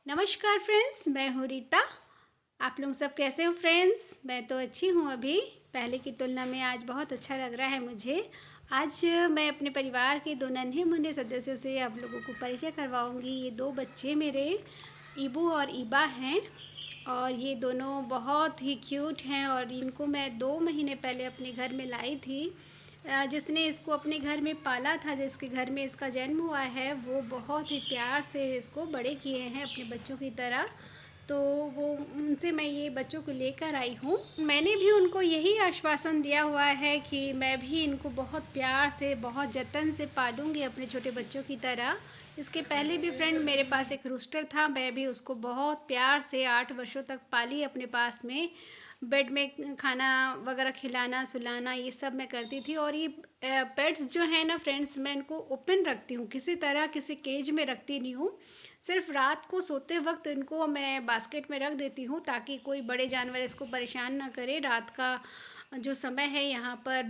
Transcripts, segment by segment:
नमस्कार फ्रेंड्स, मैं हूँ रीता। आप लोग सब कैसे हो फ्रेंड्स? मैं तो अच्छी हूँ। अभी पहले की तुलना में आज बहुत अच्छा लग रहा है मुझे। आज मैं अपने परिवार के दो नन्हे मुन्ने सदस्यों से आप लोगों को परिचय करवाऊंगी। ये दो बच्चे मेरे ईबू और ईबा हैं और ये दोनों बहुत ही क्यूट हैं और इनको मैं 2 महीने पहले अपने घर में लाई थी। जिसने इसको अपने घर में पाला था, जिसके घर में इसका जन्म हुआ है, वो बहुत ही प्यार से इसको बड़े किए हैं अपने बच्चों की तरह। तो वो उनसे मैं ये बच्चों को लेकर आई हूँ। मैंने भी उनको यही आश्वासन दिया हुआ है कि मैं भी इनको बहुत प्यार से, बहुत जतन से पालूंगी अपने छोटे बच्चों की तरह। इसके पहले भी फ्रेंड मेरे पास एक रूस्टर था, मैं भी उसको बहुत प्यार से 8 वर्षों तक पाली अपने पास में। बेड में खाना वगैरह खिलाना सुलाना ये सब मैं करती थी। और ये पेट्स जो है ना फ्रेंड्स, मैं इनको ओपन रखती हूँ, किसी तरह किसी केज में रखती नहीं हूँ। सिर्फ रात को सोते वक्त इनको मैं बास्केट में रख देती हूँ ताकि कोई बड़े जानवर इसको परेशान ना करे। रात का जो समय है यहाँ पर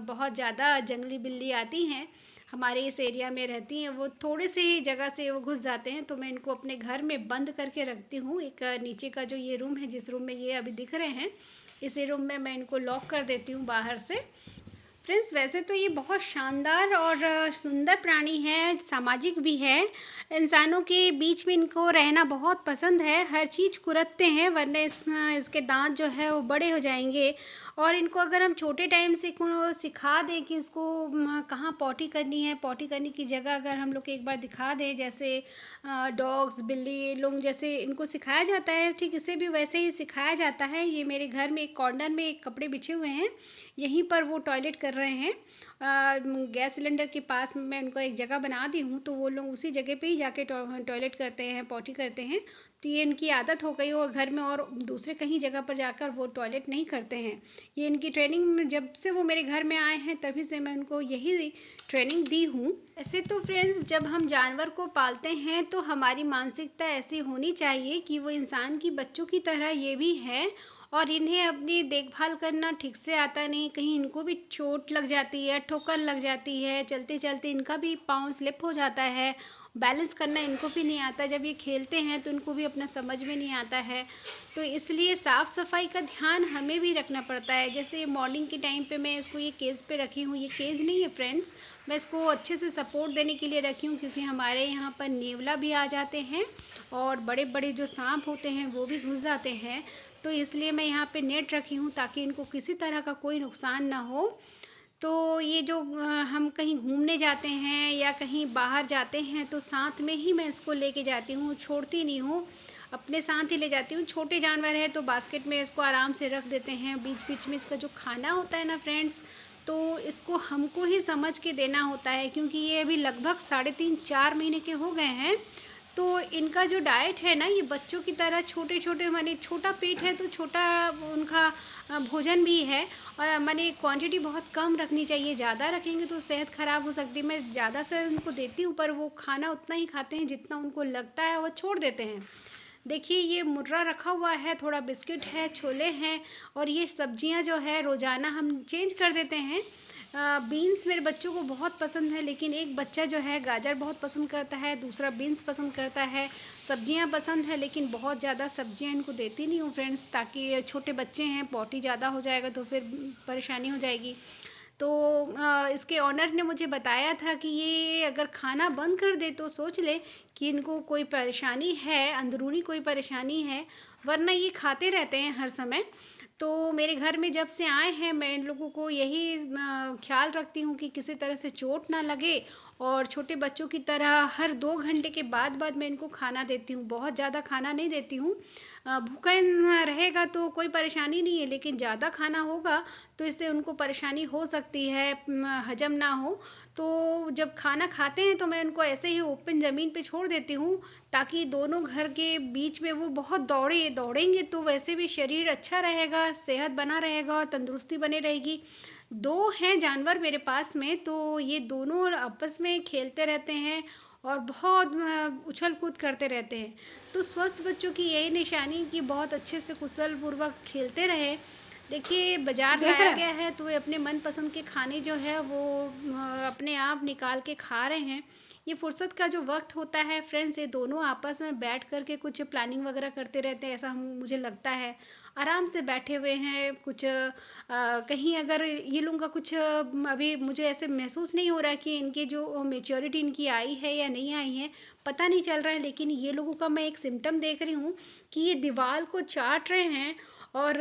बहुत ज़्यादा जंगली बिल्ली आती हैं, हमारे इस एरिया में रहती हैं। वो थोड़े से जगह से वो घुस जाते हैं, तो मैं इनको अपने घर में बंद करके रखती हूँ। एक नीचे का जो ये रूम है, जिस रूम में ये अभी दिख रहे हैं, इसी रूम में मैं इनको लॉक कर देती हूँ बाहर से। फ्रेंड्स, वैसे तो ये बहुत शानदार और सुंदर प्राणी है, सामाजिक भी है। इंसानों के बीच में इनको रहना बहुत पसंद है, हर चीज़ कुरतते हैं, वरना इसके दांत जो है वो बड़े हो जाएंगे। और इनको अगर हम छोटे टाइम से सिखा दें कि इसको कहाँ पॉटी करनी है, पॉटी करने की जगह अगर हम लोग एक बार दिखा दें, जैसे डॉग्स बिल्ली लोग जैसे इनको सिखाया जाता है, ठीक इसे भी वैसे ही सिखाया जाता है। ये मेरे घर में एक कॉर्नर में एक कपड़े बिछे हुए हैं, यहीं पर वो टॉयलेट कर रहे हैं। गैस सिलेंडर के पास मैं उनको एक जगह बना दी हूँ, तो वो लोग उसी जगह पे ही जाके टॉयलेट करते हैं, पॉटी करते हैं। तो ये इनकी आदत हो गई हो घर में, और दूसरे कहीं जगह पर जाकर वो टॉयलेट नहीं करते हैं। ये इनकी ट्रेनिंग जब से वो मेरे घर में आए हैं तभी से मैं उनको यही ट्रेनिंग दी हूँ। ऐसे तो फ्रेंड्स, जब हम जानवर को पालते हैं तो हमारी मानसिकता ऐसी होनी चाहिए कि वो इंसान की बच्चों की तरह ये भी है, और इन्हें अपनी देखभाल करना ठीक से आता नहीं। कहीं इनको भी चोट लग जाती है, ठोकर लग जाती है, चलते चलते इनका भी पाँव स्लिप हो जाता है, बैलेंस करना इनको भी नहीं आता। जब ये खेलते हैं तो इनको भी अपना समझ में नहीं आता है। तो इसलिए साफ़ सफाई का ध्यान हमें भी रखना पड़ता है। जैसे मॉर्निंग के टाइम पे मैं इसको ये केज पे रखी हूँ, ये केज नहीं है फ्रेंड्स, मैं इसको अच्छे से सपोर्ट देने के लिए रखी हूँ, क्योंकि हमारे यहाँ पर नेवला भी आ जाते हैं और बड़े बड़े जो सांप होते हैं वो भी घुस जाते हैं। तो इसलिए मैं यहाँ पे नेट रखी हूँ ताकि इनको किसी तरह का कोई नुकसान ना हो। तो ये जो हम कहीं घूमने जाते हैं या कहीं बाहर जाते हैं तो साथ में ही मैं इसको लेके जाती हूँ, छोड़ती नहीं हूँ, अपने साथ ही ले जाती हूँ। छोटे जानवर है तो बास्केट में इसको आराम से रख देते हैं। बीच बीच में इसका जो खाना होता है ना फ्रेंड्स, तो इसको हमको ही समझ के देना होता है, क्योंकि ये अभी लगभग 3.5-4 महीने के हो गए हैं। तो इनका जो डाइट है ना, ये बच्चों की तरह छोटे छोटे, माने छोटा पेट है तो छोटा उनका भोजन भी है। और माने क्वांटिटी बहुत कम रखनी चाहिए, ज़्यादा रखेंगे तो सेहत ख़राब हो सकती है। मैं ज़्यादा से उनको देती हूँ, पर वो खाना उतना ही खाते हैं जितना उनको लगता है, वो छोड़ देते हैं। देखिए, ये मुर्रा रखा हुआ है, थोड़ा बिस्किट है, छोले हैं, और ये सब्जियां जो है रोज़ाना हम चेंज कर देते हैं। बीन्स मेरे बच्चों को बहुत पसंद है, लेकिन एक बच्चा जो है गाजर बहुत पसंद करता है, दूसरा बीन्स पसंद करता है। सब्जियां पसंद है, लेकिन बहुत ज़्यादा सब्जियां इनको देती नहीं हूँ फ्रेंड्स, ताकि छोटे बच्चे हैं, पॉटी ज़्यादा हो जाएगा तो फिर परेशानी हो जाएगी। तो इसके ऑनर ने मुझे बताया था कि ये अगर खाना बंद कर दे तो सोच ले कि इनको कोई परेशानी है, अंदरूनी कोई परेशानी है, वरना ये खाते रहते हैं हर समय। तो मेरे घर में जब से आए हैं, मैं इन लोगों को यही ख्याल रखती हूँ कि किसी तरह से चोट ना लगे, और छोटे बच्चों की तरह हर 2 घंटे के बाद बाद मैं इनको खाना देती हूँ। बहुत ज़्यादा खाना नहीं देती हूँ, भूखा रहेगा तो कोई परेशानी नहीं है, लेकिन ज़्यादा खाना होगा तो इससे उनको परेशानी हो सकती है, हजम ना हो। तो जब खाना खाते हैं तो मैं उनको ऐसे ही ओपन ज़मीन पे छोड़ देती हूँ, ताकि दोनों घर के बीच में वो बहुत दौड़ेंगे तो वैसे भी शरीर अच्छा रहेगा, सेहत बना रहेगा और तंदुरुस्ती बनी रहेगी। 2 हैं जानवर मेरे पास में, तो ये दोनों आपस में खेलते रहते हैं और बहुत उछल कूद करते रहते हैं। तो स्वस्थ बच्चों की यही निशानी कि बहुत अच्छे से कुशल पूर्वक खेलते रहे। देखिए, बाजार लाया गया है तो वे अपने मनपसंद के खाने जो है वो अपने आप निकाल के खा रहे हैं। ये फुर्सत का जो वक्त होता है फ्रेंड्स, ये दोनों आपस में बैठ कर के कुछ प्लानिंग वगैरह करते रहते हैं, ऐसा मुझे लगता है। आराम से बैठे हुए हैं, कुछ कहीं अगर ये लोगों का कुछ अभी मुझे ऐसे महसूस नहीं हो रहा है कि इनकी जो मेच्योरिटी इनकी आई है या नहीं आई है, पता नहीं चल रहा है। लेकिन ये लोगों का मैं एक सिम्टम देख रही हूँ कि ये दीवार को चाट रहे हैं, और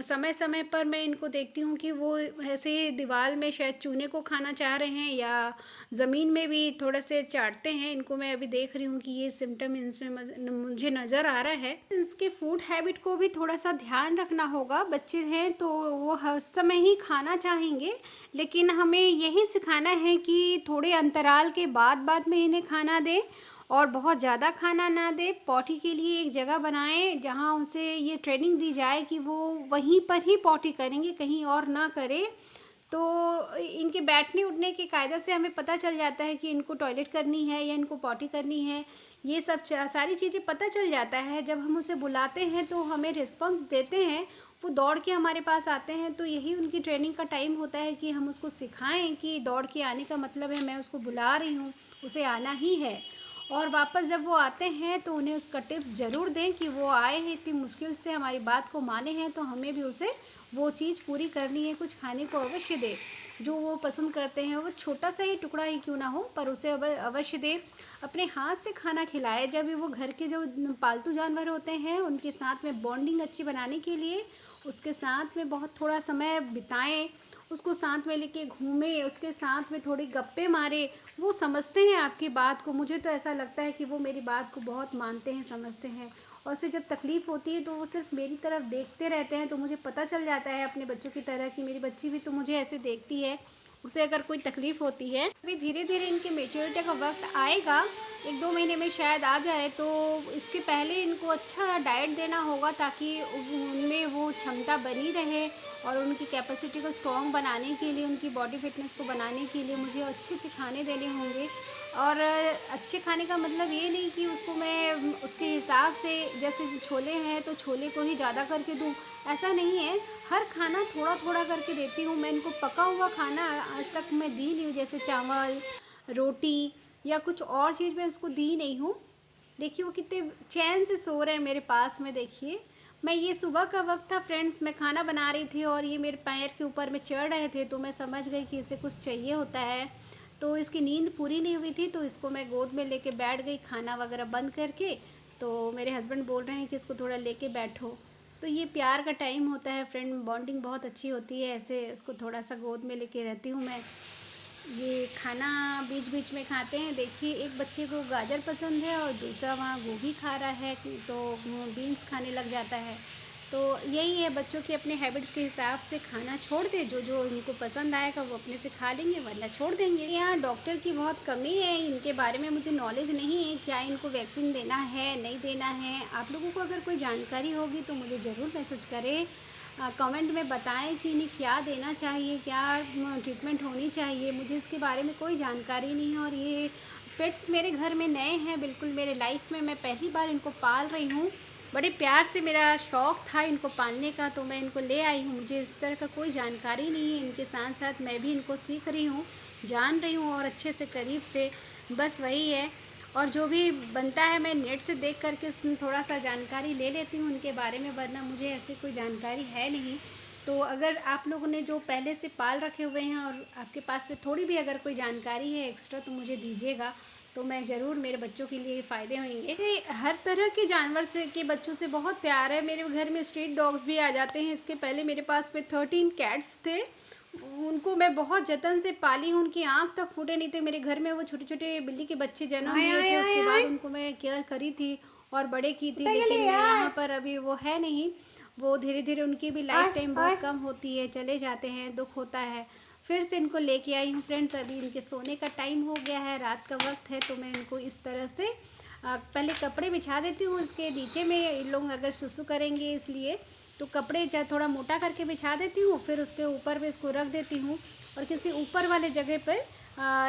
समय समय पर मैं इनको देखती हूँ कि वो ऐसे दीवार में शायद चूने को खाना चाह रहे हैं, या ज़मीन में भी थोड़ा से चाटते हैं। इनको मैं अभी देख रही हूँ कि ये सिम्टम इसमें मुझे नज़र आ रहा है। इसके फूड हैबिट को भी थोड़ा सा ध्यान रखना होगा। बच्चे हैं तो वो हर समय ही खाना चाहेंगे, लेकिन हमें यही सिखाना है कि थोड़े अंतराल के बाद में इन्हें खाना दें, और बहुत ज़्यादा खाना ना दे। पॉटी के लिए एक जगह बनाएं जहां उनसे ये ट्रेनिंग दी जाए कि वो वहीं पर ही पॉटी करेंगे, कहीं और ना करें। तो इनके बैठने उठने की कायदा से हमें पता चल जाता है कि इनको टॉयलेट करनी है या इनको पॉटी करनी है। ये सब सारी चीज़ें पता चल जाता है। जब हम उसे बुलाते हैं तो हमें रिस्पॉन्स देते हैं, वो दौड़ के हमारे पास आते हैं। तो यही उनकी ट्रेनिंग का टाइम होता है कि हम उसको सिखाएं कि दौड़ के आने का मतलब है मैं उसको बुला रही हूँ, उसे आना ही है। और वापस जब वो आते हैं तो उन्हें उसका टिप्स ज़रूर दें कि वो आए हैं, इतनी मुश्किल से हमारी बात को माने हैं, तो हमें भी उसे वो चीज़ पूरी करनी है। कुछ खाने को अवश्य दें जो वो पसंद करते हैं, वो छोटा सा ही टुकड़ा ही क्यों ना हो, पर उसे अवश्य दें। अपने हाथ से खाना खिलाए। जब भी वो घर के जो पालतू जानवर होते हैं उनके साथ में बॉन्डिंग अच्छी बनाने के लिए उसके साथ में बहुत थोड़ा समय बिताएं, उसको साथ में लेके घूमें, उसके साथ में थोड़ी गप्पे मारे। वो समझते हैं आपकी बात को। मुझे तो ऐसा लगता है कि वो मेरी बात को बहुत मानते हैं, समझते हैं। और उसे जब तकलीफ़ होती है तो वो सिर्फ मेरी तरफ देखते रहते हैं। तो मुझे पता चल जाता है अपने बच्चों की तरह कि मेरी बच्ची भी तो मुझे ऐसे देखती है, उसे अगर कोई तकलीफ़ होती है। अभी धीरे धीरे इनके मेच्योरिटी का वक्त आएगा, 1-2 महीने में शायद आ जाए। तो इसके पहले इनको अच्छा डाइट देना होगा ताकि उनमें वो क्षमता बनी रहे, और उनकी कैपेसिटी को स्ट्रॉन्ग बनाने के लिए, उनकी बॉडी फिटनेस को बनाने के लिए मुझे अच्छे अच्छे खाने देने होंगे। और अच्छे खाने का मतलब ये नहीं कि उसको मैं उसके हिसाब से, जैसे छोले हैं तो छोले को ही ज़्यादा करके दूँ, ऐसा नहीं है। हर खाना थोड़ा थोड़ा करके देती हूँ मैं इनको। पका हुआ खाना आज तक मैं दी नहीं हूँ, जैसे चावल, रोटी या कुछ और चीज़ मैं उसको दी नहीं हूँ। देखिए वो कितने चैन से सो रहे हैं मेरे पास में। देखिए मैं, ये सुबह का वक्त था फ्रेंड्स, मैं खाना बना रही थी और ये मेरे पैर के ऊपर में चढ़ रहे थे, तो मैं समझ गई कि इसे कुछ चाहिए होता है। तो इसकी नींद पूरी नहीं हुई थी, तो इसको मैं गोद में लेके बैठ गई खाना वगैरह बंद करके। तो मेरे हस्बैंड बोल रहे हैं कि इसको थोड़ा लेके बैठो। तो ये प्यार का टाइम होता है फ्रेंड, बॉन्डिंग बहुत अच्छी होती है। ऐसे उसको थोड़ा सा गोद में लेके रहती हूँ मैं। ये खाना बीच बीच में खाते हैं। देखिए एक बच्चे को गाजर पसंद है और दूसरा वहाँ गोभी खा रहा है, तो बीन्स खाने लग जाता है। तो यही है, बच्चों के अपने हैबिट्स के हिसाब से खाना छोड़ दे। जो जो उनको पसंद आएगा वो अपने से खा लेंगे, वरना छोड़ देंगे। यहाँ डॉक्टर की बहुत कमी है, इनके बारे में मुझे नॉलेज नहीं है, क्या इनको वैक्सीन देना है नहीं देना है। आप लोगों को अगर कोई जानकारी होगी तो मुझे ज़रूर मैसेज करें, कमेंट में बताएं कि इन्हें क्या देना चाहिए, क्या ट्रीटमेंट होनी चाहिए। मुझे इसके बारे में कोई जानकारी नहीं है, और ये पेट्स मेरे घर में नए हैं बिल्कुल। मेरे लाइफ में मैं पहली बार इनको पाल रही हूँ। बड़े प्यार से मेरा शौक़ था इनको पालने का, तो मैं इनको ले आई हूँ। मुझे इस तरह का कोई जानकारी नहीं है। इनके साथ साथ मैं भी इनको सीख रही हूँ, जान रही हूँ, और अच्छे से करीब से, बस वही है। और जो भी बनता है मैं नेट से देख करके थोड़ा सा जानकारी ले लेती हूँ उनके बारे में, वरना मुझे ऐसी कोई जानकारी है नहीं। तो अगर आप लोगों ने जो पहले से पाल रखे हुए हैं और आपके पास में थोड़ी भी अगर कोई जानकारी है एक्स्ट्रा, तो मुझे दीजिएगा, तो मैं ज़रूर, मेरे बच्चों के लिए फ़ायदे होंगे। हर तरह के जानवर से के बच्चों से बहुत प्यार है। मेरे घर में स्ट्रीट डॉग्स भी आ जाते हैं। इसके पहले मेरे पास में 13 कैट्स थे, उनको मैं बहुत जतन से पाली हूँ। उनकी आँख तक फूटे नहीं थे। मेरे घर में वो छोटे छोटे बिल्ली के बच्चे जन्म लिए थे, उसके बाद उनको मैं केयर करी थी और बड़े की थी। लेकिन यहाँ पर अभी वो है नहीं। वो धीरे धीरे उनकी भी लाइफ टाइम बहुत कम होती है, चले जाते हैं, दुख होता है। फिर से इनको लेके आई हूँ फ्रेंड्स। अभी इनके सोने का टाइम हो गया है, रात का वक्त है, तो मैं इनको इस तरह से पहले कपड़े बिछा देती हूँ। इसके नीचे में इन लोग अगर सुसु करेंगे, इसलिए तो कपड़े थोड़ा मोटा करके बिछा देती हूँ। फिर उसके ऊपर पे इसको रख देती हूँ, और किसी ऊपर वाले जगह पर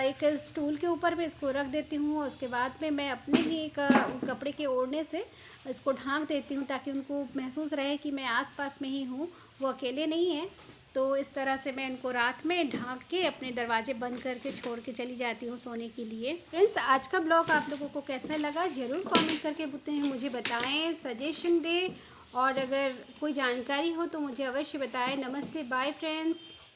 एक स्टूल के ऊपर पे इसको रख देती हूँ। उसके बाद में मैं अपने ही एक कपड़े के ओढ़ने से इसको ढाँक देती हूँ, ताकि उनको महसूस रहे कि मैं आसपास में ही हूँ, वो अकेले नहीं है। तो इस तरह से मैं इनको रात में ढाँक के अपने दरवाजे बंद करके छोड़ के चली जाती हूँ सोने के लिए। फ्रेंड्स, आज का ब्लॉग आप लोगों को कैसा लगा ज़रूर कमेंट करके मुझे बताएं, सजेशन दें और अगर कोई जानकारी हो तो मुझे अवश्य बताएं। नमस्ते, बाय फ्रेंड्स।